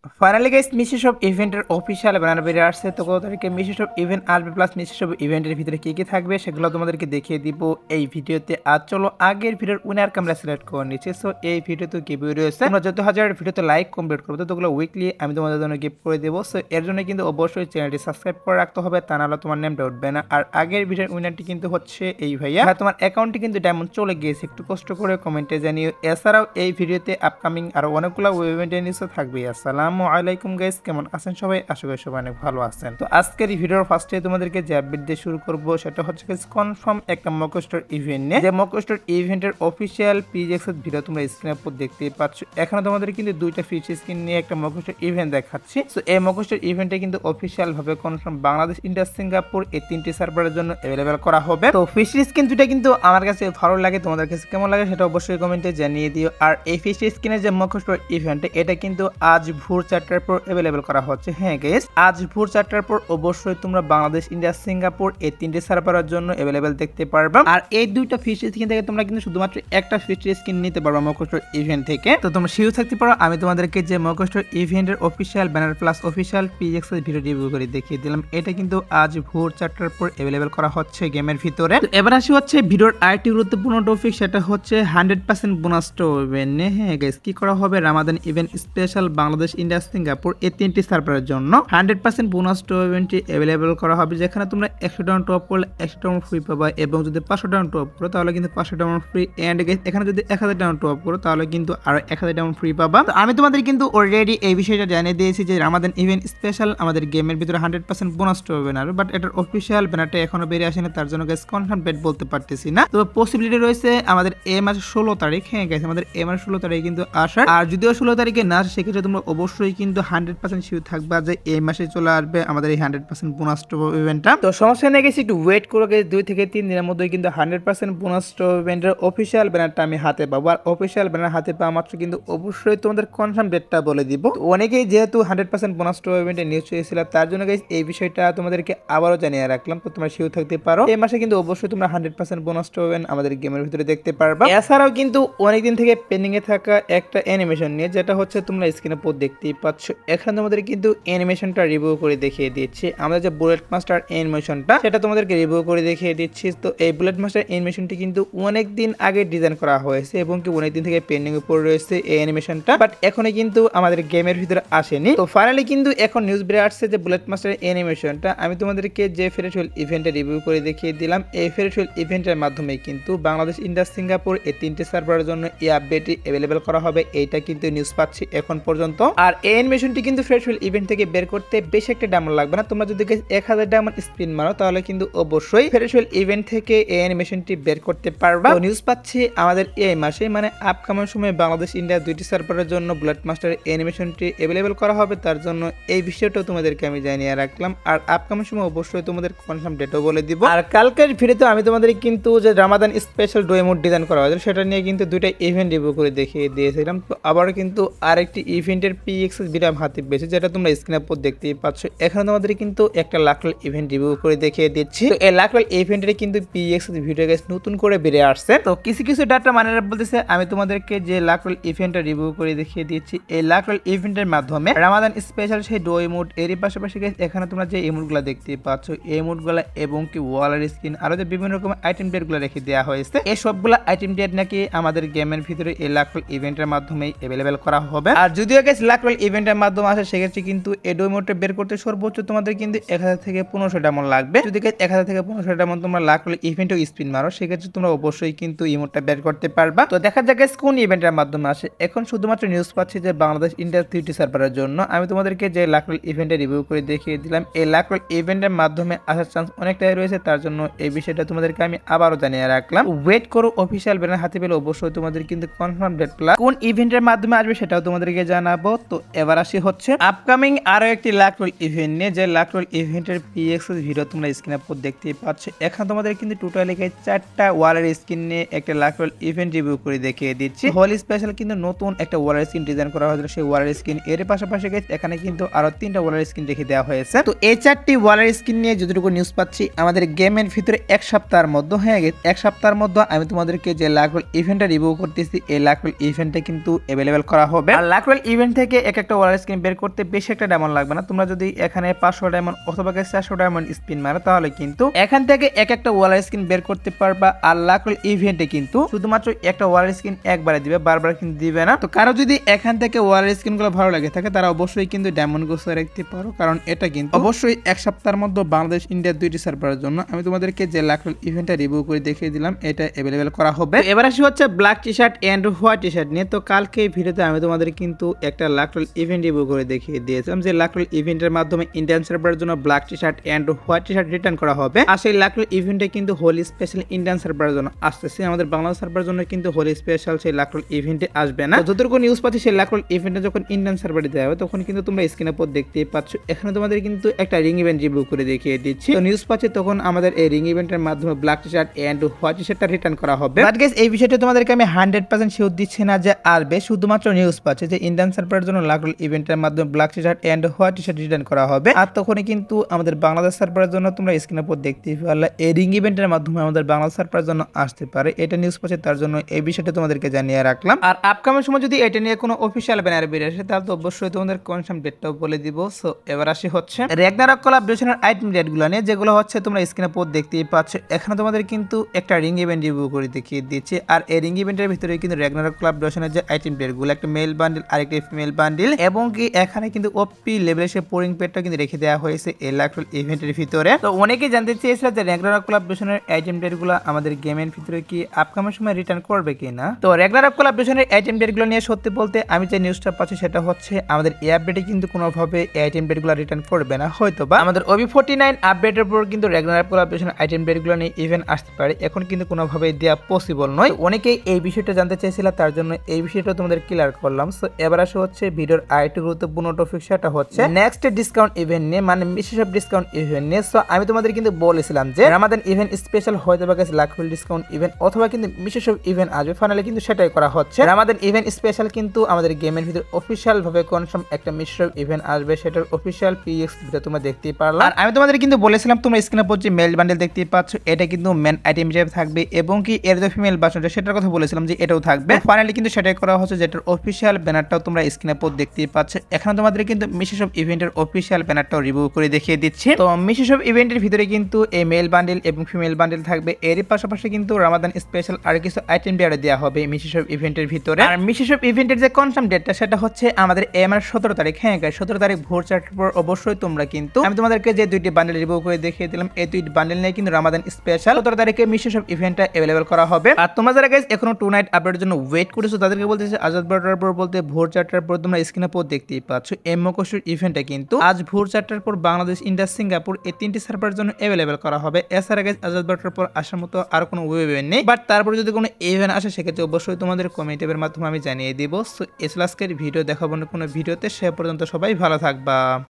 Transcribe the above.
Finally guys মিশি shop ইভেন্টের official banner বেরিয়ে আসছে। তো কত তারিখে মিশি শপ ইভেন্ট আসবে প্লাস মিশি শপ ইভেন্টের ভিতরে কি কি থাকবে সেগুলো তোমাদেরকে দেখিয়ে দিব এই ভিডিওতে। আর চলো আগের ভিডিওর উইনারকে আমরা সিলেক্ট করে নিচ্ছি। সো এই ভিডিওতে গিভওয়ে রয়েছে, তোমরা যত হাজার ভিডিওতে লাইক কমপ্লিট করবে তো ওগুলো উইকলি আমি তোমাদের জন্য গিফট করে দেবো। সো এর জন্য কিন্তু অবশ্যই চ্যানেলটি সাবস্ক্রাইব করে রাখতে হবে, তা নাহলে তোমার নেমটা উঠবে না। আর আগের ভিডিওর উইনারটি কিন্তু হচ্ছে এই ভাইয়া, তোমার অ্যাকাউন্টে কিন্তু ডায়মন্ড চলে গিয়েছে, একটু কষ্ট করে কমেন্টে জানিও। এছাড়াও এই ভিডিওতে আপকামিং আরো অনেকগুলো ইভেন্টের নিউজও থাকবে। আসসালামু আলাইকুম গাইস, কেমন আছেন সবাই? আশা করি সবাই অনেক ভালো আছেন। তো আজকের এই ভিডিওর ফার্স্টে তোমাদেরকে যে আপডেট দিয়ে শুরু করব সেটা হচ্ছে কনফার্ম একটা মকস্টার ইভেন্ট নিয়ে। যে মকস্টার ইভেন্টের অফিসিয়াল পিজেক্স এর ভিডিও তোমরা স্ক্রিনের উপর দেখতেই পাচ্ছ। এখানে তোমাদের কিন্তু দুইটা ফিচ স্ক্রিন নিয়ে একটা মকস্টার ইভেন্ট দেখাচ্ছি। সো এই মকস্টার ইভেন্টে কিন্তু অফিসিয়াল ভাবে কনফার্ম বাংলাদেশ, ইন্ডিয়া, সিঙ্গাপুর এই তিনটি সার্ভারের জন্য अवेलेबल করা হবে। তো ফিচ স্ক্রিন দুইটা কিন্তু আমার কাছে ভালো লাগে, তোমাদের কাছে কেমন লাগে সেটা অবশ্যই কমেন্টে জানিয়ে দিও। আর এই ফিচ স্ক্রিনের যে মকস্টার ইভেন্ট এটা কিন্তু আজ ভোর 4টার পর अवेलेबल করা হচ্ছে। হ্যাঁ গাইস, আজ ভোর 4টার পর অবশ্যই তোমরা বাংলাদেশ, ইন্ডিয়া, সিঙ্গাপুর এই তিনটি সার্ভারের জন্য अवेलेबल দেখতে পারবে। আর এই দুইটা ফিচ স্ক্রিন থেকে তোমরা কিন্তু শুধুমাত্র একটা ফিচ স্ক্রিন নিতে পারবে মকস্টার ইভেন্ট থেকে। তো তোমরা শিওর থাকতে পারো আমি তোমাদেরকে যে মকস্টার ইভেন্টের অফিসিয়াল ব্যানার প্লাস অফিসিয়াল পিজেক্স এর ভিডিও রিভিউ করে দেখিয়ে দিলাম। এটা কিন্তু আজ ভোর 4টার পর अवेलेबल করা হচ্ছে গেমের ভিতরে। তো এবার আসি হচ্ছে ভিডিওর আরেকটি গুরুত্বপূর্ণ টপিক, সেটা হচ্ছে 100% বোনাস ইভেন্ট। হ্যাঁ গাইস, কি করা হবে Ramadan event special Bangladesh, India, Singapore এই তিনটি সার্ভারের জন্য 100% বোনাস ইভেন্টটি अवेलेबल করা হবে, যেখানে তোমরা 100 ডায়মন্ড টপ করলে 100 ডায়মন্ড ফ্রি পাবা, এবং যদি 500 ডায়মন্ড টপ করো তাহলে কিন্তু 500 ডায়মন্ড ফ্রি। এন্ড গাইস, এখানে যদি 1000 ডায়মন্ড টপ করো তাহলে কিন্তু আরো 1000 ডায়মন্ড ফ্রি পাবা। তো আমি তোমাদের কিন্তু অলরেডি এই বিষয়টা জানিয়ে দিয়েছি যে রামাদান ইভেন্ট স্পেশাল আমাদের গেমের ভিতরে 100% বোনাস ব্যানার, বাট এটার অফিসিয়াল ব্যানারটা এখনো বেরিয়ে আসেনি, তার জন্য গাইস কনফার্ম ডেট বলতে পারতেছি না। তো পসিবিলিটি রয়েছে আমাদের এই মাসের 16 তারিখ। হ্যাঁ গাইস, আমাদের এই মাসের 16 তারিখে কিন্তু আসার। আর যদিও 16 তারিখে না আসে সেক্ষেত্রে তোমরা অবশ্যই কিন্তু 100% শিওর থাকবা যে এই মাসে চলে আসবে আমাদের এই 100% বোনাস ইভেন্টটা। তো সমস্যা নেই গেছি, একটু ওয়েট করো গেছি, 2 থেকে 3 দিনের মধ্যে কিন্তু 100% বোনাস ইভেন্টের অফিসিয়াল ব্যানারটা আমি হাতে পাবো। আর অফিসিয়াল ব্যানার হাতে পাওয়া মাত্র কিন্তু অবশ্যই তোমাদের কনফার্ম ডেটটা বলে দিব। অনেকেই যেহেতু 100% বোনাস ইভেন্টে নিউজ চেয়েছিল, তার জন্য গাইস এই বিষয়টা তোমাদেরকে আবারও জানিয়ে রাখলাম। তো তোমরা শিওর থাকতে পারো এই মাসে কিন্তু অবশ্যই তোমরা 100% বোনাস ইভেন্ট আমাদের গেমের ভিতরে দেখতে পারবা। এছাড়াও কিন্তু অনেকদিন থেকে পেন্ডিং এ থাকা একটা অ্যানিমেশন নিয়ে, যেটা হচ্ছে তোমরা স্ক্রিনে উপর দেখতেই পাচ্ছ। এখানে তোমাদের কিন্তু অ্যানিমেশনটা রিভিউ করে দেখিয়ে দিচ্ছি। আমাদের যে বুলেট মাস্টার অ্যানিমেশনটা সেটা তোমাদেরকে রিভিউ করে দেখিয়ে দিচ্ছি। তো এই বুলেট মাস্টার অ্যানিমেশনটি কিন্তু অনেক দিন আগে ডিজাইন করা হয়েছে এবং কি অনেক দিন থেকে পেন্ডিং এ পড়ে রয়েছে এই অ্যানিমেশনটা, বাট এখনো কিন্তু আমাদের গেমের ভিতরে আসেনি। তো ফাইনালি কিন্তু এখন নিউজ বেরিয়ে আসছে যে বুলেট মাস্টার অ্যানিমেশনটা আমি তোমাদেরকে যে ফেয়ারওয়েল ইভেন্টে রিভিউ করে দেখিয়ে দিলাম, এই ফেয়ারওয়েল ইভেন্টের মাধ্যমে কিন্তু বাংলাদেশ, ইন্ডিয়া, সিঙ্গাপুর এই তিনটি সার্ভারের জন্য এই আপডেটটি अवेलेबल করা হবে। এইটা কিন্তু নিউজ পাচ্ছি এখন পর্যন্ত। আর এই অ্যানিমেশনটি কিন্তু ফেয়ারওয়েল ইভেন্ট থেকে বের করতে বেশ একটা ডায়মন্ড লাগবে না। তোমরা যদি 1000 ডায়মন্ড স্পিন মারো তাহলে কিন্তু অবশ্যই ফেয়ারওয়েল ইভেন্ট থেকে এই অ্যানিমেশনটি বের করতে পারবা। তো নিউজ পাচ্ছি আমাদের এই মাসে মানে আপকামিং সময়ে বাংলাদেশ, ইন্ডিয়া দুইটি সার্ভারের জন্য বুলেট মাস্টার অ্যানিমেশনটি अवेलेबल করা হবে, তার জন্য এই বিষয়টাও তোমাদেরকে আমি জানিয়ে রাখলাম। আর আপকামিং সময় অবশ্যই তোমাদের কনফার্ম ডেটও বলে দিব। আর কালকের ভিডিওতে আমি তোমাদের কিন্তু যে রামাদান স্পেশাল ডোয়েমোড ডিজাইন করা হয়েছিল সেটা নিয়ে কিন্তু দুইটা ইভেন্ট রিভিউ করে দেখিয়ে দিয়েছিলাম। তো আবার কিন্তু আরেকটি ইভেন্টের পিএক্সএস ভিডিও আমি হাতে পেয়েছি, যেটা তোমরা স্ক্রিনের উপর দেখতেই পাচ্ছ। এখানে তোমাদের কিন্তু একটা লাকল ইভেন্ট রিভিউ করে দেখিয়ে দিচ্ছি। তো এই লাকল ইভেন্টের কিন্তু পিএক্সএস ভিডিও গাইস নতুন করে বেরিয়ে আসছে। তো কিছু কিছু ডাটা মানে বলতেছে আমি তোমাদেরকে যে লাকল ইভেন্টটা রিভিউ করে দেখিয়ে দিচ্ছি। এই লাকল ইভেন্টের মাধ্যমে রামাদান স্পেশাল সেই ডো ইমোট এরই পাশাপাশি গাইস এখানে তোমরা যে ইমোটগুলো দেখতেই পাচ্ছ, এই ইমোটগুলো এবং কি ওয়ালের স্কিন আরো যে বিভিন্ন রকমের আইটেম ডেটগুলো রেখে দেওয়া হয়েছে, এই সবগুলো আইটেম ডেট নাকি আমাদের গেমের ভিতরে এই লাকল ইভেন্টের মাধ্যমে अवेलेबल করা হবে। আর যদিও গাইস লাকল ইভেন্টের মাধ্যমে আসে সেক্ষেত্রে কিন্তু এই ডো ইমোটটা বের করতে সর্বোচ্চ তোমাদের কিন্তু 1000 থেকে 1500 ডায়মন্ড লাগবে। যদি গাইস 1000 থেকে 1500 ডায়মন্ড তোমরা লাকল ইভেন্টও স্পিন মারো সেক্ষেত্রে তোমরা অবশ্যই কিন্তু ইমোটটা বের করতে পারবা। তো দেখা যাক গাইস কোন ইভেন্টের মাধ্যমে আসে। এখন শুধুমাত্র নিউজ পাচ্ছি যে বাংলাদেশ, ইন্ডিয়া তিনটি সার্ভারের জন্য। আমি তোমাদেরকে যে লাকল ইভেন্টে রিভিউ করে দেখিয়ে দিলাম, এই লাকল ইভেন্টের মাধ্যমে আসার চান্স অনেকটাই রয়েছে, তার জন্য এই বিষয়টা তোমাদেরকে আমি আবারও জানিয়ে রাখলাম। ওয়েট করো, অফিসিয়াল ব্যানার হাতে পেলে অবশ্যই তোমাদের কিন্তু কনফার্ম ডেট প্লাস কোন ইভেন্টের মাধ্যমে আসবে সেটাও তোমাদেরকে জানাবো। তো এবার আসি হচ্ছে আপকামিং আরো একটি লাকল ইভেন্ট নিয়ে, যে লাকল ইভেন্টের পিএক্সএস ভিডিও তোমরা স্ক্রিনে উপর দেখতেই পাচ্ছ। এখানে তোমাদের কিন্তু টোটালি 4টা ওয়ালের স্কিন নিয়ে একটা লাকল ইভেন্ট রিভিউ করে দেখিয়ে দিচ্ছি। হোল স্পেশাল কিন্তু নতুন একটা ওয়ালের স্কিন ডিজাইন করা হয়েছিল, সেই ওয়ালের স্কিন এর পাশাপাশি এখানে কিন্তু আরো 3টা ওয়ালের স্কিন রেখে দেওয়া হয়েছে। তো এই 4টি ওয়ালের স্কিন নিয়ে যতটুকু নিউজ পাচ্ছি আমাদের গেমের ভিতরে এক সপ্তাহের মধ্যে হয়ে গেছে। এক সপ্তাহের মধ্যে আমি তোমাদেরকে যে লাকল ইভেন্টটা রিভিউ করতেছি, এই লাকল ইভেন্টটা কিন্তু अवेलेबल করা হবে। আর লাকল ইভেন্ট থেকে এক একটা ওয়ালেট স্কিন বের করতে বেশি একটা ডায়মন্ড লাগবে না। তোমরা যদি এখানে 500 ডায়মন্ড অথবা 400 ডায়মন্ড স্পিন মারো তাহলে কিন্তু এখান থেকে এক একটা ওয়ালেট স্কিন বের করতে পারবা। আর লাক রোল ইভেন্টে কিন্তু শুধুমাত্র একটা ওয়ালেট স্কিন একবারে দিবে, বারবার কিন্তু দিবে না। তো কারো যদি এখান থেকে ওয়ালেট স্কিন গুলো ভালো লাগে থাকে তারা অবশ্যই কিন্তু ডায়মন্ড গুছিয়ে রাখতে পারো, কারণ এটা কিন্তু অবশ্যই এক সপ্তাহের মধ্যে বাংলাদেশ ইন্ডিয়ার 2টি সার্ভারের জন্য আমি তোমাদেরকে যে লাক রোল ইভেন্টটা রিভিউ করে দেখিয়ে দিলাম এটা অ্যাভেলেবেল করা হবে। এবার আসি হচ্ছে black T shirt and white t-shirt নিয়ে। তো কালকে এই ভিডিওতে আমি তোমাদের কিন্তু একটা লাক রোল ইভেন্ট রিভিউ করে দেখিয়ে দিয়েছিলাম যে লাক রোল ইভেন্টের মাধ্যমে ইন্ডিয়ান সার্ভারের জন্য black T shirt and white t-shirt return করা হবে। আর সেই লাক রোল ইভেন্টে কিন্তু হোলি স্পেশাল ইন্ডিয়ান সার্ভারের জন্য আসতেছে, আমাদের বাংলাদেশ সার্ভারের জন্য কিন্তু হোলি স্পেশাল সেই লাক রোল ইভেন্টে আসবে না। যতটুকু নিউজ পাচ্ছি সেই লাক রোল ইভেন্টে যখন ইন্ডিয়ান সার্ভারে দেওয়া হবে তখন কিন্তু তোমরা স্ক্রিনের পর দেখতেই পাচ্ছ এখানে তোমাদের কিন্তু একটা রিং ইভেন্ট রিভিউ করে দেখিয়ে দিচ্ছি। তো নিউজ পাচ্ছি তখন আমাদের এই রিং ইভেন্টের মাধ্যমে black T shirt and white T শার্টটা রিটার্ন করা হবে। বাট গাইস এই বিষয়টা তোমাদেরকে আমি 100% শিওর দিচ্ছি না যে আসবে, শুধুমাত্র নিউজ পাচ্ছে যে ইন্ডিয়ান সার্ভারের জন্য লাক রোল ইভেন্টের মাধ্যমে black T shirt and white t-shirt return করা হবে। আর তখনই কিন্তু আমাদের বাংলাদেশ সার্ভারের জন্য তোমরা স্ক্রিনের পর দেখতেই পারলে এই রিং ইভেন্টের মাধ্যমে আমাদের বাংলাদেশ সার্ভারের জন্য আসতে পারে, এটা নিউজ পাচ্ছে, তার জন্য এই বিষয়টা তোমাদেরকে জানিয়ে রাখলাম। আর আপকামিং সময় যদি এটা নিয়ে কোনো অফিসিয়াল ব্যানার বেরিয়ে আসে তাহলে তো অবশ্যই তোমাদের কনফার্ম ডেটটাও বলে দিব। সো এবার আসি হচ্ছে র্যাগনারক কোলাবরেশনের আইটেম রেটগুলো নিয়ে, যেগুলো হচ্ছে তোমরা স্ক্রিনের পর দেখতেই পাচ্ছ। এখানে তোমাদের কিন্তু একটা রিং ইভেন্ট রিভিউ করে দেখিয়ে দিচ্ছি। আর এই রিং ইভেন্টের ভিতরে কিন্তু র্যাগনারক কোলাবরেশনের যে আইটেম রেটগুলো, একটা মেল বান্ডিল আর একটা ফিমেল বান্ডিল, এবং কি এখানে কিন্তু ওপি লেভেলের সে পোরিং পেডটা কিন্তু রেখে দেওয়া হয়েছে এই লাক রোল ইভেন্টের ভিতরে। তো অনেকেই জানতে চেয়েছিল যে র্যাগনারক কোলাবরেশনের আইটেম রেটগুলো আমাদের গেমের ভিতরে কি আপকামিং সময় রিটার্ন করবে কিনা। তো র্যাগনারক কোলাবরেশনের আইটেম রেটগুলো নিয়ে সত্যি বলতে আমি যে নিউজটা পাচ্ছি সেটা হচ্ছে আমাদের এই আপডেটে কিন্তু কোনোভাবে এই আইটেম রেটগুলো রিটার্ন করবে না, হয়তো বা আমাদের OB49 আপডেটের পর কিন্তু র্যাগনারক কোলাবরেশনের আইটেম রেটগুলো নিয়ে ইভেন্ট আসতে পারে, এখন কিন্তু কোনোভাবে দেওয়া পসিবল নয়। অনেকেই এই বিষয়টা জানতে চেয়েছিল, তার জন্য এই বিষয়টা তোমাদের ক্লিয়ার করলাম। সো এবার আসে হচ্ছে ভিডিওর আরেকটি গুরুত্বপূর্ণ টপিক, সেটা হচ্ছে নেক্সট ডিসকাউন্ট ইভেন্ট নিয়ে, মানে বিশেষ ডিসকাউন্ট ইভেন্ট নিয়ে। সো আমি তোমাদের কিন্তু বলেছিলাম যে রামাদান ইভেন্ট স্পেশাল হয়তো বা লাক রোল ডিসকাউন্ট ইভেন্ট অথবা কিন্তু বিশেষ ইভেন্ট আসবে, ফাইনালি কিন্তু সেটাই করা হচ্ছে। রামাদান ইভেন্ট স্পেশাল কিন্তু আমাদের গেমের ভিতরে অফিসিয়াল ভাবে কনফার্ম একটা মিশ্র ইভেন্ট আসবে, সেটার অফিসিয়াল পিএক্স ভিডিও তোমরা দেখতেই পারলা। আর আমি তোমাদের কিন্তু বলেছিলাম তোমরা স্ক্রিনে পর যে মেল বান্ডেল দেখতেই পাচ্ছ এটা কিন্তু মেন আইটেম হিসেবে থাকবে, এবং কি এর যে ফিমেল ভার্সনটা সেটার কথা বলেছিলাম যে এটাও থাকবে। ফাইনালি কিন্তু সেটাই করা হচ্ছে, যেটার অফিসিয়াল ব্যানারটাও তোমরা স্ক্রিনে পর দেখতেই পাচ্ছ। এখানে তোমাদের কিন্তু মিশেস অফ ইভেন্টের অফিসিয়াল ব্যানারটাও রিভিউ করে দেখিয়ে দিচ্ছি। তো মিশেস অফ ইভেন্টের ভিতরে কিন্তু এই মেল বান্ডেল এবং ফিমেল বান্ডেল থাকবে, এর পাশাপাশি কিন্তু রামাদান স্পেশাল আর কিছু আইটেম দেওয়া হবে মিশেস অফ ইভেন্টের ভিতরে। আর মিশেস অফ ইভেন্টের যে কনফার্ম ডেটটা সেটা হচ্ছে আমাদের এমআর 17 তারিখ। হ্যাঁ গাইস 17 তারিখ ভোর 4টার পর অবশ্যই তোমরা কিন্তু আমি তোমাদেরকে যে দুইটি বান্ডেল রিভিউ করে দেখিয়ে দিলাম এই দুইটি বান্ডেল নিয়ে কিন্তু রামাদান স্পেশাল 17 তারিখে মিশেস অফ ইভেন্টটা अवेलेबल করা হবে। আর তোমরা যারা গাইস এখনো 2 নাইট আপডেটের জন্য ওয়েট করেছো তাদেরকে বলতেছি আজাদ বারোটার পর বলতে ভোর 4টার পর তোমরা স্ক্রিনে পর দেখতেই পাচ্ছ এমওকোশোর ইভেন্টটা কিন্তু আজ ভোর 4টার পর বাংলাদেশ, ইন্ডিয়া, সিঙ্গাপুর এই তিনটি সার্ভারের জন্য अवेलेबल করা হবে। এছাড়া গাইস আজাদ বারোটার পর আসার মতো আর কোনো ওয়েব ইভেন্ট নেই, বাট তারপর যদি কোনো ইভেন্ট আসে সেক্ষেত্রে অবশ্যই তোমাদের কমেন্ট এর মাধ্যমে আমি জানিয়ে দিব। সো আজকের ভিডিও দেখাবো না কোনো ভিডিওতে, সে পর্যন্ত সবাই ভালো থাকবা।